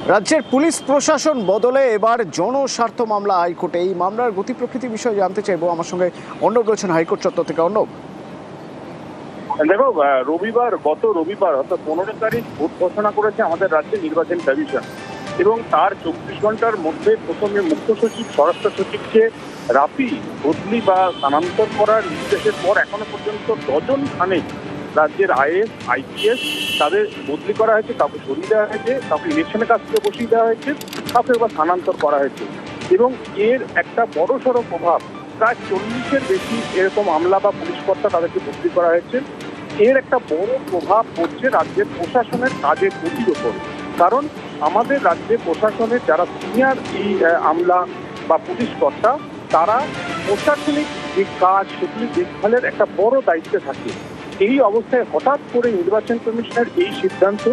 রাজ্যের পুলিশ প্রশাসন বদলে এবার জনস্বার্থ মামলা হাইকোর্টে। এই মামলার গতি প্রকৃতি বিষয়ে জানতে চাইবো। আমার সঙ্গে অর্ণব রয়েছেন হাইকোর্ট চত্বর থেকে। অর্ণব, দেখো, গত রবিবার অর্থাৎ 15 তারিখ ভোট ঘোষণা করেছে আমাদের রাজ্যের নির্বাচন কমিশন এবং তার 24 ঘন্টার মধ্যে প্রথমে মুখ্য সচিব, স্বরাষ্ট্র সচিবকে রাফি বদলি বা স্থানান্তর করার নির্দেশের পর এখনো পর্যন্ত ডজন খানেক রাজ্যের আইএএস, আইপিএস তাদের বদলি করা হয়েছে, কাউকে সরিয়ে দেওয়া হয়েছে, কাউকে ইলেকশনের কাছ থেকে বসিয়ে দেওয়া হয়েছে, কাউকে এবার স্থানান্তর করা হয়েছে। এবং এর একটা বড়সড় প্রভাব, প্রায় 40-এর বেশি এরকম আমলা বা পুলিশ কর্তা তাদেরকে বদলি করা হয়েছে। এর একটা বড় প্রভাব পড়ছে রাজ্যের প্রশাসনের কাজের গতির ওপর। কারণ আমাদের রাজ্যের প্রশাসনের যারা সিনিয়র এই আমলা বা পুলিশ কর্তা, তারা প্রশাসনিক যে কাজ সেগুলি দেখভালের একটা বড় দায়িত্বে থাকে। এই অবস্থায় হঠাৎ করে নির্বাচন কমিশনের এই সিদ্ধান্ত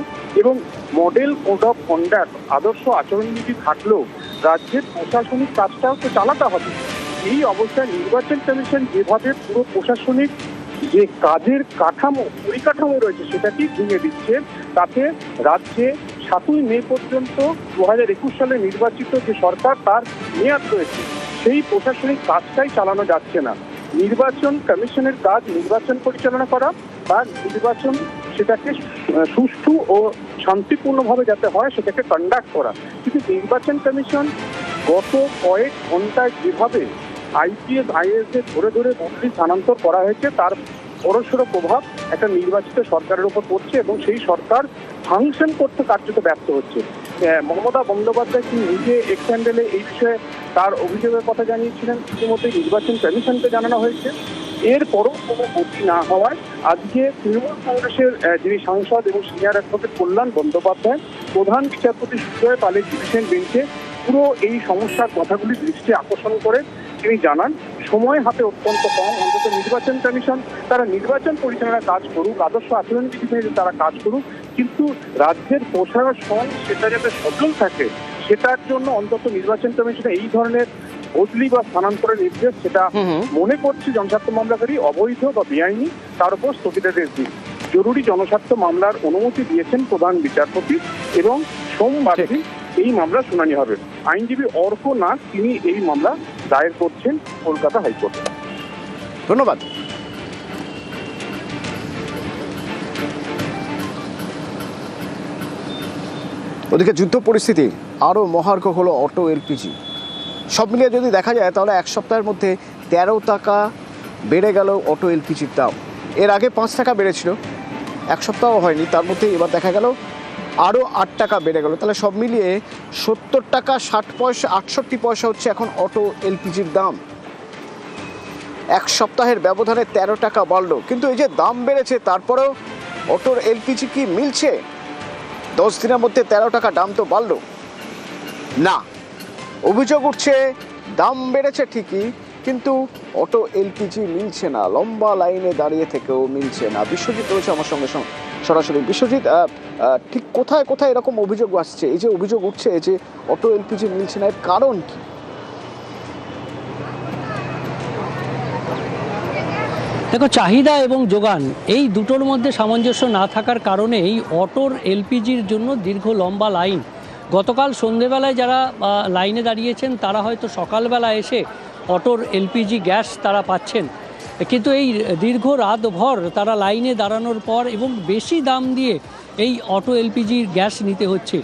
এবং মডেল কোড অফ কন্ডাক্ট, আদর্শ আচরণবিধি থাকলেও রাজ্যের প্রশাসনিক কাজটাও তো চালাতে হবে। এই অবস্থায় নির্বাচন কমিশন যেভাবে পুরো প্রশাসনিক যে কাজের পরিকাঠামো রয়েছে সেটাকেই ভেঙে দিচ্ছে, তাতে রাজ্যে 7ই মে পর্যন্ত 2021 সালে নির্বাচিত যে সরকার তার মেয়াদ রয়েছে, সেই প্রশাসনিক কাজটাই চালানো যাচ্ছে না। নির্বাচন কমিশনের কাজ নির্বাচন পরিচালনা করা বা নির্বাচন সেটাকে সুষ্ঠু ও শান্তিপূর্ণভাবে যাতে হয় সেটাকে কন্ডাক্ট করা। কিন্তু নির্বাচন কমিশন গত কয়েক ঘন্টায় যেভাবে আইপিএস, আইএএস এর ধরে ধরে বদলি স্থানান্তর করা হয়েছে, তার বড়সড় প্রভাব একটা নির্বাচিত সরকারের উপর পড়ছে এবং সেই সরকার ফাংশন করতে কার্যত ব্যর্থ হচ্ছে। মমতা বন্দ্যোপাধ্যায় তিনি নিজে এক্স হ্যান্ডেলে এই বিষয়ে তার অভিযোগের কথা জানিয়েছিলেন, ইতিমধ্যে নির্বাচন কমিশনকে জানানো হয়েছে। এরপরও কোনো গতি না হওয়ায় আজকে তৃণমূল কংগ্রেসের যিনি সাংসদ এবং সিনিয়র অ্যাডভোকেট কল্যাণ বন্দ্যোপাধ্যায় প্রধান বিচারপতি সুজয় পালের ডিভিশন বেঞ্চে পুরো এই সমস্যার কথাগুলি দৃষ্টি আকর্ষণ করে তিনি জানান, সময় হাতে অত্যন্ত কম, অন্তত নির্বাচন কমিশন তারা নির্বাচন পরিচালনার কাজ করুক, আদর্শ আচরণবিধি মেনে তারা কাজ করুক, কিন্তু রাজ্যের প্রশাসন সেটা যাতে সচল থাকে সেটার জন্য অন্তত নির্বাচন কমিশনের এই ধরনের বদলি বা স্থানান্তরের নির্দেশ সেটা মনে করছে জনস্বার্থ মামলাকারী অবৈধ বা বেআইনি, তার উপর স্থগিতাদেশ দিন। জরুরি জনস্বার্থ মামলার অনুমতি দিয়েছেন প্রধান বিচারপতি এবং সোমবার দিন এই মামলা শুনানি হবে। আইনজীবী অর্ক নাথ তিনি এই মামলা দায়ের করছেন কলকাতা হাইকোর্টে। ধন্যবাদ। ওদিকে যুদ্ধ পরিস্থিতি আরও মহার্ঘ হলো অটো এলপিজি। সব মিলিয়ে যদি দেখা যায় তাহলে এক সপ্তাহের মধ্যে 13 টাকা বেড়ে গেল অটো এলপিজির দাম। এর আগে 5 টাকা বেড়েছিল, এক সপ্তাহ হয়নি, তার মধ্যে এবার দেখা গেল আরও 8 টাকা বেড়ে গেল। তাহলে সব মিলিয়ে 70 টাকা 60 পয়সা 68 পয়সা হচ্ছে এখন অটো এলপিজির দাম। এক সপ্তাহের ব্যবধানে 13 টাকা বাড়লো। কিন্তু এই যে দাম বেড়েছে তারপরেও অটোর এলপিজি কি মিলছে? 10 দিনের মধ্যে 13 টাকা দাম তো বাড়লো না। অভিযোগ উঠছে দাম বেড়েছে ঠিকই, কিন্তু অটো এলপিজি মিলছে না, লম্বা লাইনে দাঁড়িয়ে থেকেও মিলছে না। বিশ্বজিৎ রয়েছে আমার সঙ্গে সরাসরি। বিশ্বজিৎ, ঠিক কোথায় কোথায় এরকম অভিযোগ আসছে? এই যে অভিযোগ উঠছে যে অটো এলপিজি মিলছে না, এর কারণ কি? দেখো, চাহিদা এবং যোগান এই দুটোর মধ্যে সামঞ্জস্য না থাকার কারণে এই অটোর এলপিজির জন্য দীর্ঘ লম্বা লাইন। গতকাল সন্ধেবেলায় যারা লাইনে দাঁড়িয়েছেন তারা হয়তো সকালবেলা এসে অটোর এলপিজি গ্যাস তারা পাচ্ছেন, কিন্তু এই দীর্ঘ রাতভর তারা লাইনে দাঁড়ানোর পর এবং বেশি দাম দিয়ে এই অটো এলপিজির গ্যাস নিতে হচ্ছে।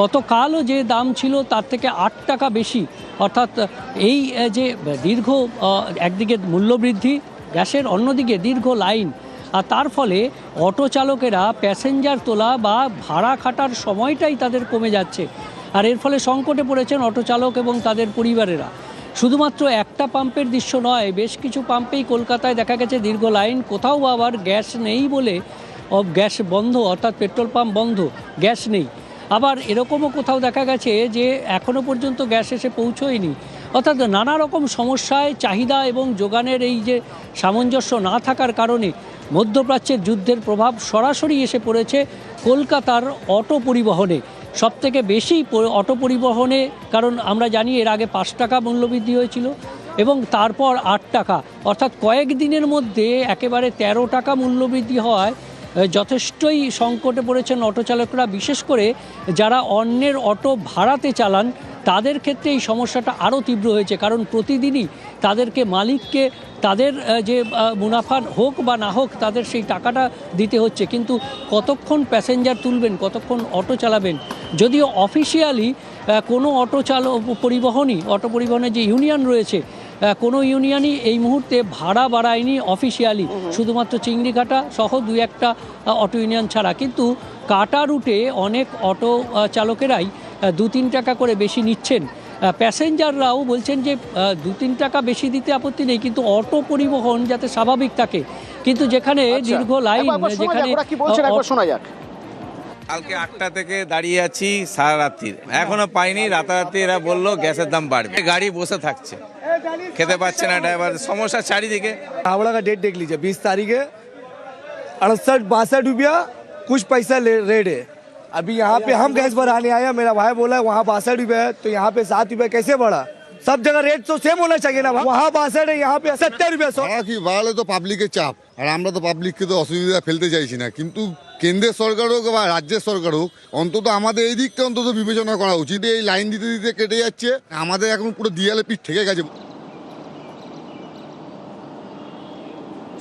গতকালও যে দাম ছিল তার থেকে 8 টাকা বেশি। অর্থাৎ এই যে দীর্ঘ একদিকে মূল্যবৃদ্ধি গ্যাসের, অন্যদিকে দীর্ঘ লাইন, আর তার ফলে অটো চালকেরা প্যাসেঞ্জার তোলা বা ভাড়া খাটার সময়টাই তাদের কমে যাচ্ছে। আর এর ফলে সংকটে পড়েছেন অটো চালক এবং তাদের পরিবারেরা। শুধুমাত্র একটা পাম্পের দৃশ্য নয়, বেশ কিছু পাম্পেই কলকাতায় দেখা গেছে দীর্ঘ লাইন, কোথাও আবার গ্যাস নেই বলে গ্যাস বন্ধ, অর্থাৎ পেট্রোল পাম্প বন্ধ, গ্যাস নেই। আবার এরকমও কোথাও দেখা গেছে যে এখনও পর্যন্ত গ্যাস এসে পৌঁছয়নি। অর্থাৎ নানা রকম সমস্যায় চাহিদা এবং যোগানের এই যে সামঞ্জস্য না থাকার কারণে মধ্যপ্রাচ্যের যুদ্ধের প্রভাব সরাসরি এসে পড়েছে কলকাতার অটো পরিবহনে। সবথেকে বেশি অটো পরিবহনে, কারণ আমরা জানি এর আগে 5 টাকা মূল্যবৃদ্ধি হয়েছিল এবং তারপর 8 টাকা, অর্থাৎ কয়েক দিনের মধ্যে একেবারে 13 টাকা মূল্যবৃদ্ধি হওয়ায় যথেষ্টই সংকটে পড়েছেন অটো চালকরা, বিশেষ করে যারা অন্যের অটো ভাড়াতে চালান তাদের ক্ষেত্রে এই সমস্যাটা আরও তীব্র হয়েছে। কারণ প্রতিদিনই তাদেরকে মালিককে তাদের যে মুনাফা হোক বা না হোক তাদের সেই টাকাটা দিতে হচ্ছে, কিন্তু কতক্ষণ প্যাসেঞ্জার তুলবেন, কতক্ষণ অটো চালাবেন। যদিও অফিসিয়ালি কোনো অটো পরিবহনের যে ইউনিয়ন রয়েছে, কোনো ইউনিয়নই এই মুহূর্তে ভাড়া বাড়ায়নি অফিসিয়ালি, শুধুমাত্র চিংড়িঘাটা সহ 2-1টা অটো ইউনিয়ন ছাড়া। কিন্তু কাটা রুটে অনেক অটো চালকেরাই 2-3 টাকা করে বেশি নিচ্ছেন। প্যাসেঞ্জাররাও বলছেন যে 2-3 টাকা বেশি দিতে আপত্তি নেই, কিন্তু অটো পরিবহন যাতে স্বাভাবিক থাকে। কিন্তু যেখানে দীর্ঘ লাইন, যেখানে শোনা যাক। কালকে 8টা থেকে দাঁড়িয়ে আছি সারা রাত্রির, এখনো পাইনি। রাতারাতি এরা বললো গ্যাসের দাম বাড়বে, गाड़ी বসে থাকছে, খেতে পাচ্ছে না ড্রাইভার, সমস্যা চারিদিকে। हावड़ा का डेट देख लीजिए, 20 तारीख है, 68-62 रुपया कुछ पैसा रेट है। अभी यहाँ पे हम गैस भराने आए हैं, मेरा भाई बोला है वहाँ 62 रुपया है, तो यहाँ पे 7 रुपया कैसे बढ़ा? सब जगह रेट तो सेम होना चाहिए ना, वहाँ 62 है, यहाँ पे 70 रुपया। কি বাড়ালে তো পাবলিকের চাপ, আর আমরা তো পাবলিককে তো অসুবিধা ফেলতে চাইছি না, কিন্তু কেন্দ্রের সরকার হোক বা রাজ্যের সরকার হোক, অন্তত আমাদের এই দিকটা অন্তত বিবেচনা করা উচিত। এই লাইন দিতে দিতে কেটে যাচ্ছে, আমাদের এখন পুরো দিয়ালে পিঠ থেকে গেছে।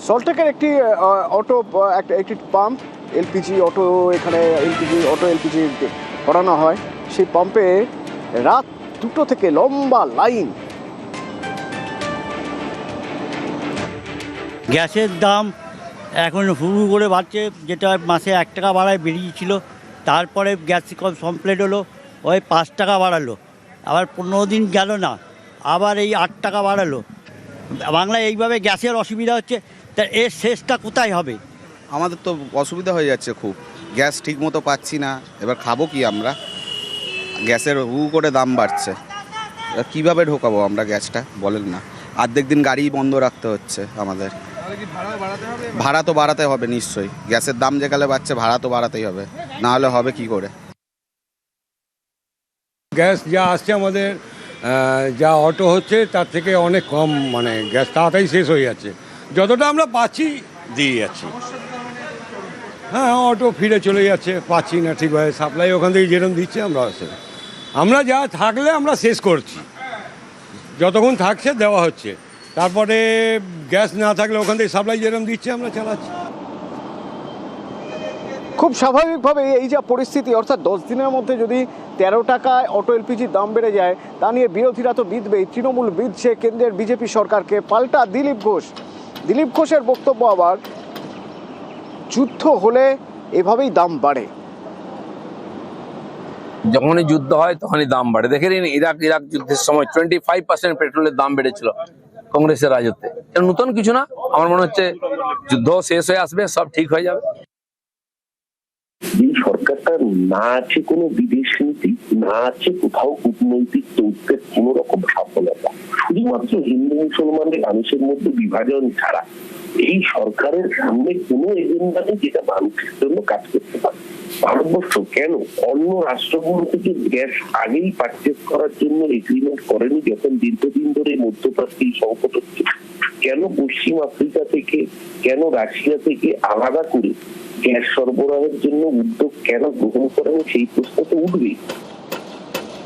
সল্টলেকের একটি অটো একটি পাম্প, এলপিজি অটো, এখানে এলপিজি করানো হয়। সেই পাম্পে রাত 2টো থেকে লম্বা লাইন। গ্যাসের দাম এখন হুড় করে বাড়ছে, যেটা মাসে 1 টাকা বাড়ায় বেরিয়েছিল, তারপরে গ্যাস কমপ্লিট হলো, ওই 5 টাকা বাড়ালো, আবার 15 দিন গেল না, আবার এই 8 টাকা বাড়ালো। বাংলায় এইভাবে গ্যাসের অসুবিধা হচ্ছে, তা এর শেষটা কোথায় হবে? আমাদের তো অসুবিধা হয়ে যাচ্ছে খুব, গ্যাস ঠিক মতো পাচ্ছি না, এবার খাবো কি আমরা? গ্যাসের করে দাম বাড়ছে, কিভাবে ঢোকাবো আমরা গ্যাসটা বলেন না? অর্ধেক দিন গাড়ি বন্ধ রাখতে হচ্ছে আমাদের। ভাড়া তো বাড়াতে হবে নিশ্চয়ই, গ্যাসের দাম যেখানে বাড়ছে ভাড়া তো বাড়াতেই হবে, না হলে হবে কি করে? গ্যাস যা আসছে আমাদের, যা অটো হচ্ছে তার থেকে অনেক কম, মানে গ্যাস তাড়াতাড়ি শেষ হয়ে যাচ্ছে। যতটা আমরা পাচ্ছি দিয়ে যাচ্ছি। হ্যাঁ, অটো ফিরে চলে যাচ্ছে, পাচ্ছি না ঠিকভাবে সাপ্লাই, ওখান থেকে যেরকম দিচ্ছে আমরা যা থাকলে আমরা শেষ করছি, যতক্ষণ থাকছে দেওয়া হচ্ছে, তারপরে গ্যাস না থাকলে ওখান থেকে সাপ্লাই যেরকম দিচ্ছে আমরা চালাচ্ছি। খুব স্বাভাবিকভাবে এই যা পরিস্থিতি, অর্থাৎ 10 দিনের মধ্যে যদি 13 টাকায় অটো এলপিজির দাম বেড়ে যায়, তা নিয়ে বিরোধীরা তো বিধবেই। তৃণমূল বিধছে কেন্দ্রের বিজেপি সরকারকে। পাল্টা দিলীপ ঘোষের বক্তব্য আবার, যুদ্ধ হলে এভাবেই দাম বাড়ে। যখনই যুদ্ধ হয় তখনই দাম বাড়ে। দেখে নিন ইরাক যুদ্ধের সময় 25% পেট্রোলের দাম বেড়েছিল কংগ্রেসের রাজত্বে। এটা নতুন কিছু না, আমার মনে হচ্ছে যুদ্ধ শেষ হয়ে আসবে, সব ঠিক হয়ে যাবে। এই সরকারটা না আছে কোনো বিদেশ নীতি, না আছে কোথাও কূটনৈতিক তথ্যের কোন রকম সফলতা, শুধুমাত্র হিন্দু মুসলমানের মানুষের মধ্যে বিভাজন ছাড়া এই সরকারের সামনে কোনো এজেন্ডা নেই যেটা মানুষের জন্য কাজ করতে পারে। ভারতবর্ষ কেন অন্য রাষ্ট্রগুলো থেকে গ্যাস আগেই পারচেজ করার জন্য এগ্রিমেন্ট করেনি, যখন দীর্ঘদিন ধরে মধ্যপ্রাচ্যে সংকট হচ্ছে? কেন পশ্চিম আফ্রিকা থেকে, কেন রাশিয়া থেকে আলাদা করে গ্যাস সরবরাহের জন্য উদ্যোগ কেন গ্রহণ করেনি? সেই প্রশ্ন তো উঠবেই।